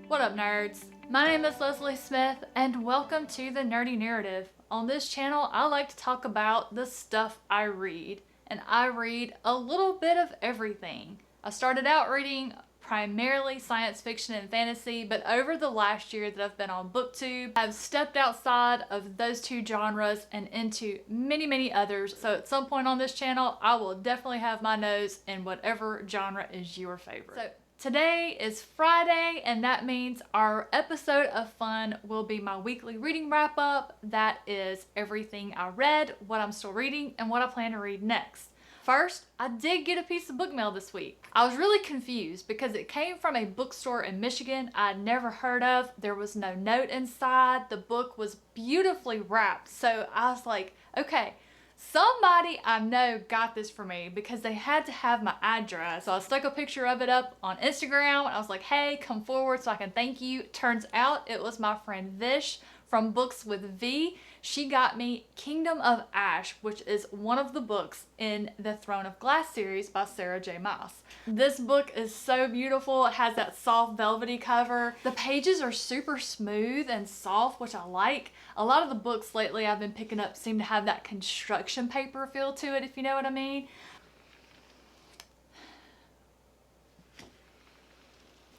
What up, nerds? My name is Leslie Smith, and welcome to the Nerdy Narrative. On this channel, I like to talk about the stuff I read, and I read a little bit of everything. I started out reading primarily science fiction and fantasy, but over the last year that I've been on BookTube, I've stepped outside of those two genres and into many others. So at some point on this channel, I will definitely have my nose in whatever genre is your favorite. So today is Friday, and that means our episode of fun will be my weekly reading wrap up. That is everything I read, what I'm still reading, and what I plan to read next. First, I did get a piece of book mail this week. I was really confused because it came from a bookstore in Michigan I'd never heard of. There was no note inside. The book was beautifully wrapped. So I was like, okay, somebody I know got this for me because they had to have my address. So I stuck a picture of it up on Instagram and I was like, hey, come forward so I can thank you. Turns out it was my friend Vish from Books with V. She got me Kingdom of Ash, which is one of the books in the Throne of Glass series by Sarah J. Maas. This book is so beautiful. It has that soft velvety cover. The pages are super smooth and soft, which I like. A lot of the books lately I've been picking up seem to have that construction paper feel to it, if you know what I mean.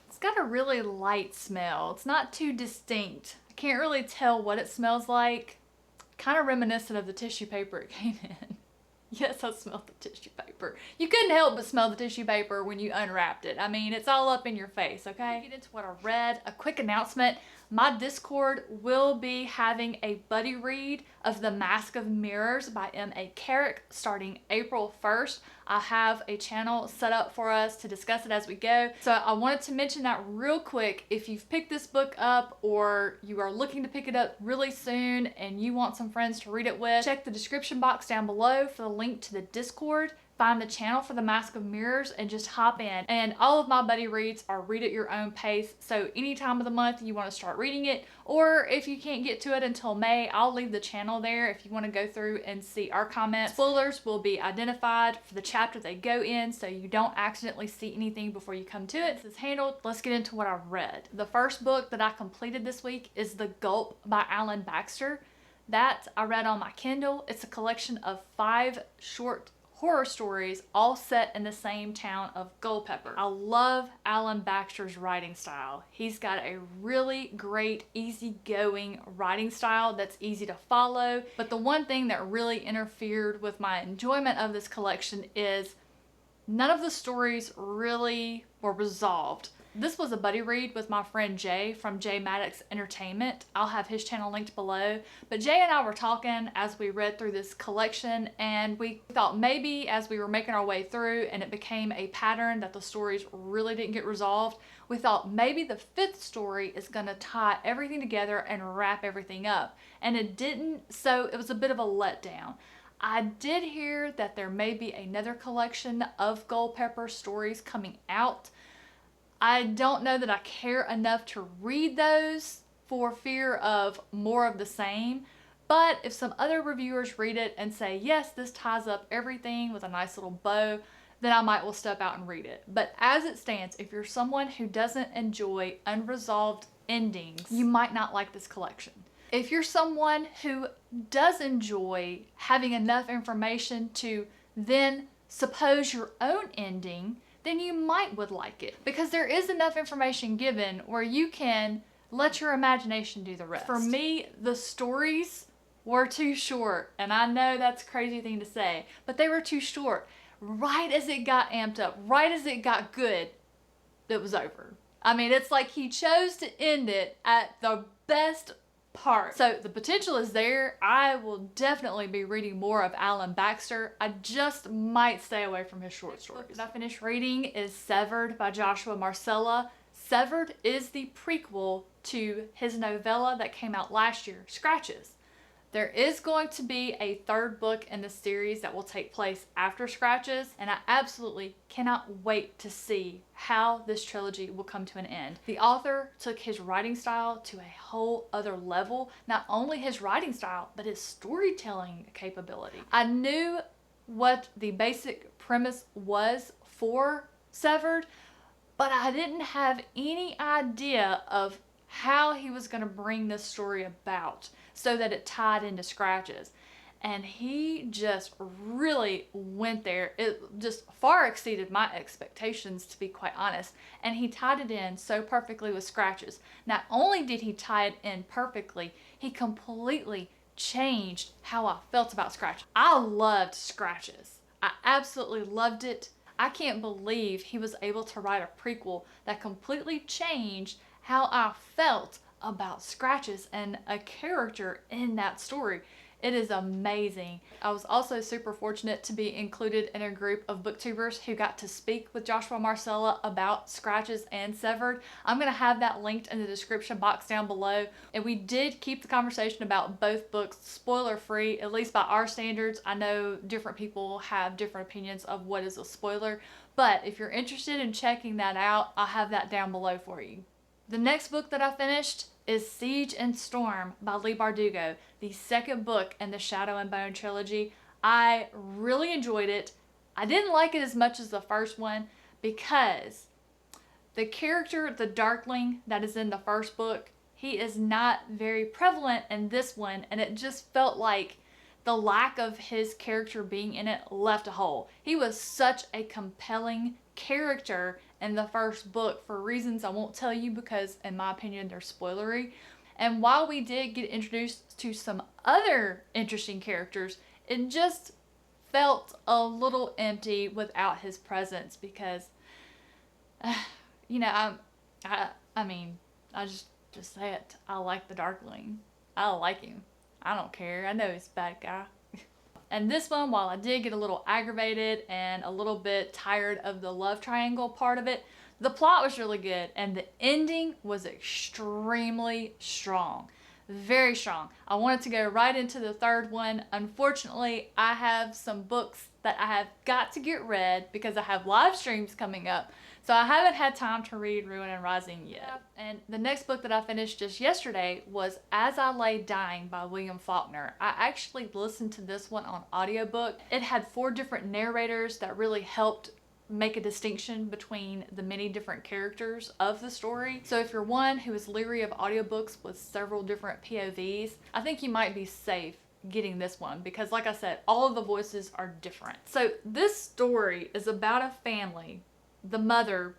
It's got a really light smell. It's not too distinct. I can't really tell what it smells like. Kind of reminiscent of the tissue paper it came in. Yes, I smelled the tissue paper. You couldn't help but smell the tissue paper when you unwrapped it. I mean, it's all up in your face, okay? Get into what I read. A quick announcement. My Discord will be having a buddy read of The Mask of Mirrors by M.A. Carrick starting April 1st. I have a channel set up for us to discuss it as we go. So I wanted to mention that real quick. If you've picked this book up or you are looking to pick it up really soon and you want some friends to read it with, check the description box down below for the link to the Discord. Find the channel for The Mask of Mirrors and just hop in. And all of my buddy reads are read at your own pace. So any time of the month you want to start reading it, or if you can't get to it until May, I'll leave the channel there if you want to go through and see our comments. Spoilers will be identified for the chapter they go in, so you don't accidentally see anything before you come to it. This is handled. Let's get into what I read. The first book that I completed this week is The Gulp by Alan Baxter. That I read on my Kindle. It's a collection of 5 short horror stories all set in the same town of Culpeper. I love Alan Baxter's writing style. He's got a really great, easygoing writing style that's easy to follow. But the one thing that really interfered with my enjoyment of this collection is none of the stories really were resolved. This was a buddy read with my friend Jay from Jay Maddox Entertainment. I'll have his channel linked below. But Jay and I were talking as we read through this collection, and we thought maybe as we were making our way through and it became a pattern that the stories really didn't get resolved, we thought maybe the 5th story is going to tie everything together and wrap everything up. And it didn't, so it was a bit of a letdown. I did hear that there may be another collection of Culpeper stories coming out. I don't know that I care enough to read those for fear of more of the same, but if some other reviewers read it and say, yes, this ties up everything with a nice little bow, then I might well step out and read it. But as it stands, if you're someone who doesn't enjoy unresolved endings, you might not like this collection. If you're someone who does enjoy having enough information to then suppose your own ending, then you would like it, because there is enough information given where you can let your imagination do the rest. For me, the stories were too short, and I know that's a crazy thing to say, but they were too short. Right as it got amped up, right as it got good, it was over. I mean, it's like he chose to end it at the best part. So the potential is there. I will definitely be reading more of Alan Baxter. I just might stay away from his short stories. The book that I finished reading is Severed by Joshua Marcella. Severed is the prequel to his novella that came out last year, Scratches. There is going to be a 3rd book in the series that will take place after Scratches, and I absolutely cannot wait to see how this trilogy will come to an end. The author took his writing style to a whole other level. Not only his writing style, but his storytelling capability. I knew what the basic premise was for Severed, but I didn't have any idea of how he was going to bring this story about so that it tied into Scratches. And he just really went there. It just far exceeded my expectations, to be quite honest. And he tied it in so perfectly with Scratches. Not only did he tie it in perfectly, he completely changed how I felt about Scratches. I loved Scratches. I absolutely loved it. I can't believe he was able to write a prequel that completely changed how I felt about Scratches and a character in that story. It is amazing. I was also super fortunate to be included in a group of booktubers who got to speak with Joshua Marcella about Scratches and Severed. I'm going to have that linked in the description box down below. And we did keep the conversation about both books spoiler free, at least by our standards. I know different people have different opinions of what is a spoiler, but if you're interested in checking that out, I'll have that down below for you. The next book that I finished is Siege and Storm by Leigh Bardugo, the second book in the Shadow and Bone trilogy. I really enjoyed it. I didn't like it as much as the first one because the character, the Darkling, that is in the first book, he is not very prevalent in this one, and it just felt like the lack of his character being in it left a hole. He was such a compelling character in the first book for reasons I won't tell you because in my opinion they're spoilery. And while we did get introduced to some other interesting characters, it just felt a little empty without his presence because you know, I mean, I just say it. I like the Darkling. I like him. I don't care. I know he's a bad guy. And this one, while I did get a little aggravated and a little bit tired of the love triangle part of it, the plot was really good and the ending was extremely strong. Very strong. I wanted to go right into the third one. Unfortunately, I have some books that I have got to get read because I have live streams coming up. So I haven't had time to read Ruin and Rising yet. And the next book that I finished just yesterday was As I Lay Dying by William Faulkner. I actually listened to this one on audiobook. It had 4 different narrators that really helped make a distinction between the many different characters of the story. So if you're one who is leery of audiobooks with several different POVs, I think you might be safe getting this one because like I said, all of the voices are different. So this story is about a family. The mother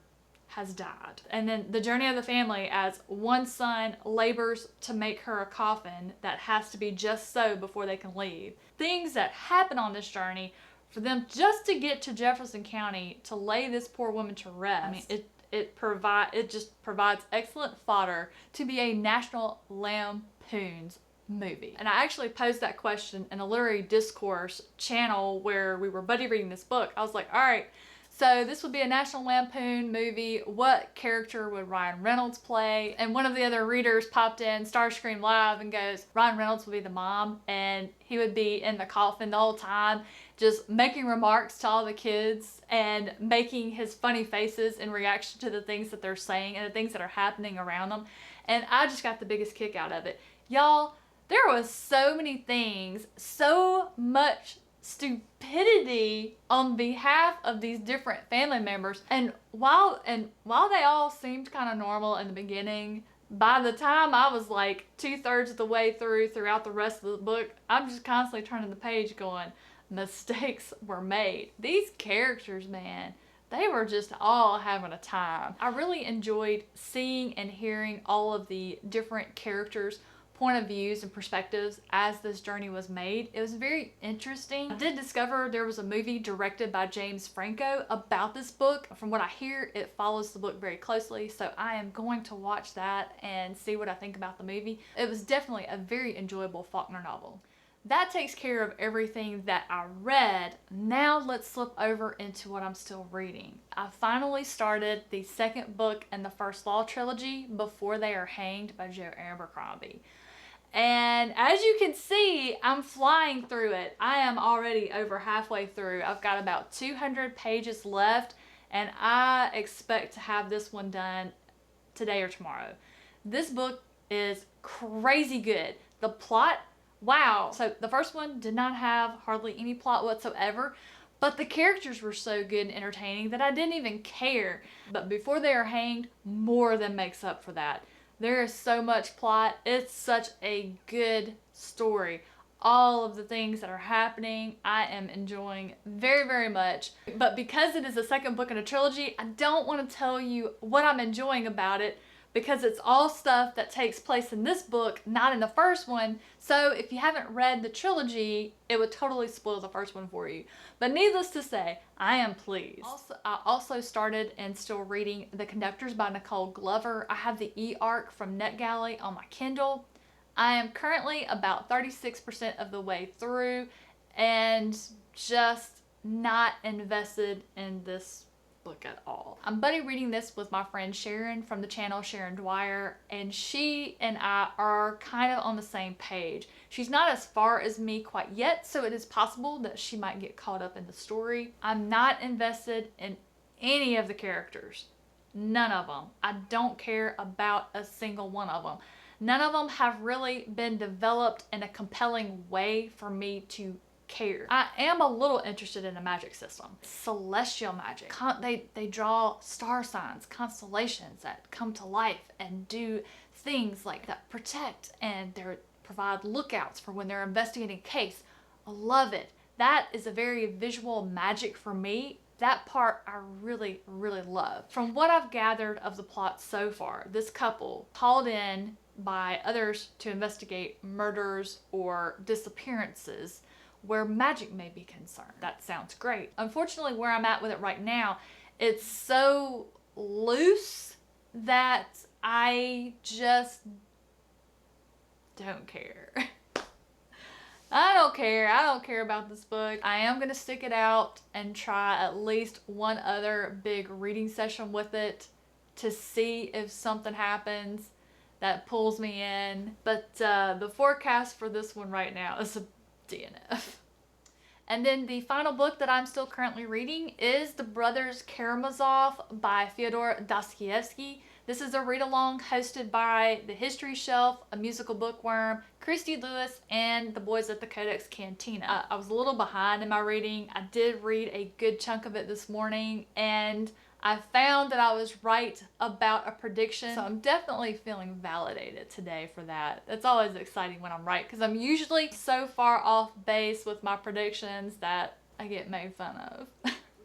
has died. And then the journey of the family as one son labors to make her a coffin that has to be just so before they can leave. Things that happen on this journey for them just to get to Jefferson County to lay this poor woman to rest. I mean, it just provides excellent fodder to be a National Lampoon's movie. And I actually posed that question in a literary discourse channel where we were buddy reading this book. I was like, all right, so this would be a National Lampoon movie. What character would Ryan Reynolds play? And one of the other readers popped in Starscream Live and goes, Ryan Reynolds would be the mom and he would be in the coffin the whole time, just making remarks to all the kids and making his funny faces in reaction to the things that they're saying and the things that are happening around them. And I just got the biggest kick out of it. Y'all, there was so many things, so much stupidity on behalf of these different family members. And while they all seemed kind of normal in the beginning, by the time I was like 2/3 of the way throughout the rest of the book, I'm just constantly turning the page going, mistakes were made. These characters, man, they were just all having a time. I really enjoyed seeing and hearing all of the different characters' point of views and perspectives as this journey was made. It was very interesting. I did discover there was a movie directed by James Franco about this book. From what I hear, it follows the book very closely, so I am going to watch that and see what I think about the movie. It was definitely a very enjoyable Faulkner novel. That takes care of everything that I read. Now let's slip over into what I'm still reading. I finally started the second book in the First Law trilogy, Before They Are Hanged by Joe Abercrombie. And as you can see, I'm flying through it. I am already over halfway through. I've got about 200 pages left, and I expect to have this one done today or tomorrow. This book is crazy good. The plot, wow. So the first one did not have hardly any plot whatsoever, But the characters were so good and entertaining that I didn't even care. But Before They Are Hanged more than makes up for that. There is so much plot. It's such a good story. All of the things that are happening, I am enjoying very, very much. But because it is the second book in a trilogy, I don't want to tell you what I'm enjoying about it, because it's all stuff that takes place in this book, not in the first one. So if you haven't read the trilogy, it would totally spoil the first one for you. But needless to say, I am pleased. I also started and still reading The Conductors by Nicole Glover. I have the e-arc from NetGalley on my Kindle. I am currently about 36% of the way through and just not invested in this book at all. I'm buddy reading this with my friend Sharon from the channel Sharon Dwyer, and she and I are kind of on the same page. She's not as far as me quite yet, so it is possible that she might get caught up in the story. I'm not invested in any of the characters. None of them. I don't care about a single one of them. None of them have really been developed in a compelling way for me to care. I am a little interested in a magic system. Celestial magic. They draw star signs, constellations that come to life and do things like that protect, and they provide lookouts for when they're investigating a case. I love it. That is a very visual magic for me. That part I really, really love. From what I've gathered of the plot so far, this couple called in by others to investigate murders or disappearances where magic may be concerned. That sounds great. Unfortunately, where I'm at with it right now, it's so loose that I just don't care. I don't care. I don't care about this book. I am going to stick it out and try at least one other big reading session with it to see if something happens that pulls me in. But the forecast for this one right now is a DNF. And then the final book that I'm still currently reading is The Brothers Karamazov by Fyodor Dostoevsky. This is a read-along hosted by The History Shelf, A Musical Bookworm, Christy Lewis, and the boys at the Codex Cantina. I was a little behind in my reading. I did read a good chunk of it this morning, and I found that I was right about a prediction. So I'm definitely feeling validated today for that. It's always exciting when I'm right, because I'm usually so far off base with my predictions that I get made fun of.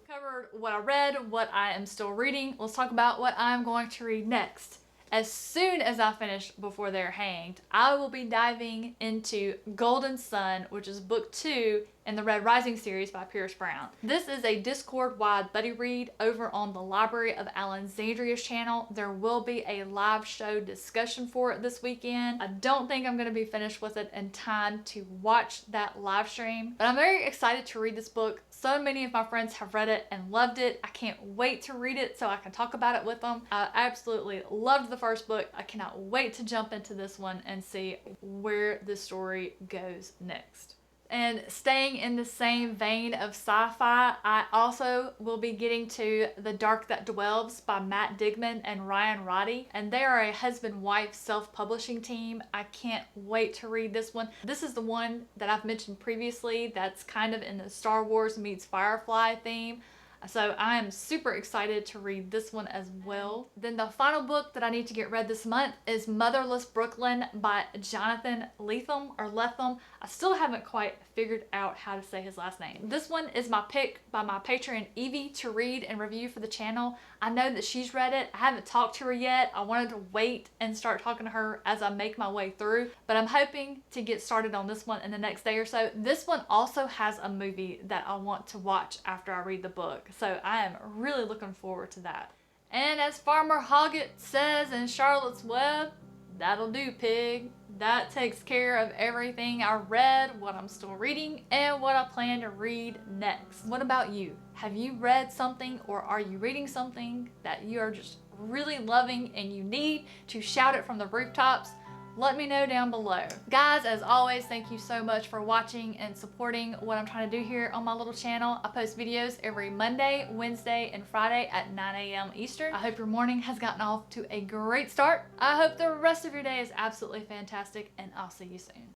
Covered what I read, what I am still reading. Let's talk about what I'm going to read next. As soon as I finish Before They're Hanged, I will be diving into Golden Sun, which is book 2 in the Red Rising series by Pierce Brown. This is a Discord-wide buddy read over on the Library of Alexandria's channel. There will be a live show discussion for it this weekend. I don't think I'm going to be finished with it in time to watch that live stream, but I'm very excited to read this book. So many of my friends have read it and loved it. I can't wait to read it so I can talk about it with them. I absolutely loved the first book. I cannot wait to jump into this one and see where the story goes next. And staying in the same vein of sci-fi, I also will be getting to The Dark That Dwells by Matt Digman and Ryan Roddy. And they are a husband-wife self-publishing team. I can't wait to read this one. This is the one that I've mentioned previously that's kind of in the Star Wars meets Firefly theme. So I am super excited to read this one as well. Then the final book that I need to get read this month is Motherless Brooklyn by Jonathan Lethem or Lethem. I still haven't quite figured out how to say his last name. This one is my pick by my patron Evie to read and review for the channel. I know that she's read it. I haven't talked to her yet. I wanted to wait and start talking to her as I make my way through, but I'm hoping to get started on this one in the next day or so. This one also has a movie that I want to watch after I read the book, so I am really looking forward to that. And as Farmer Hoggett says in Charlotte's Web, that'll do, pig. That takes care of everything I read, what I'm still reading, and what I plan to read next. What about you? Have you read something, or are you reading something that you are just really loving and you need to shout it from the rooftops? Let me know down below. Guys, as always, thank you so much for watching and supporting what I'm trying to do here on my little channel. I post videos every Monday, Wednesday, and Friday at 9 a.m. Eastern. I hope your morning has gotten off to a great start. I hope the rest of your day is absolutely fantastic, and I'll see you soon.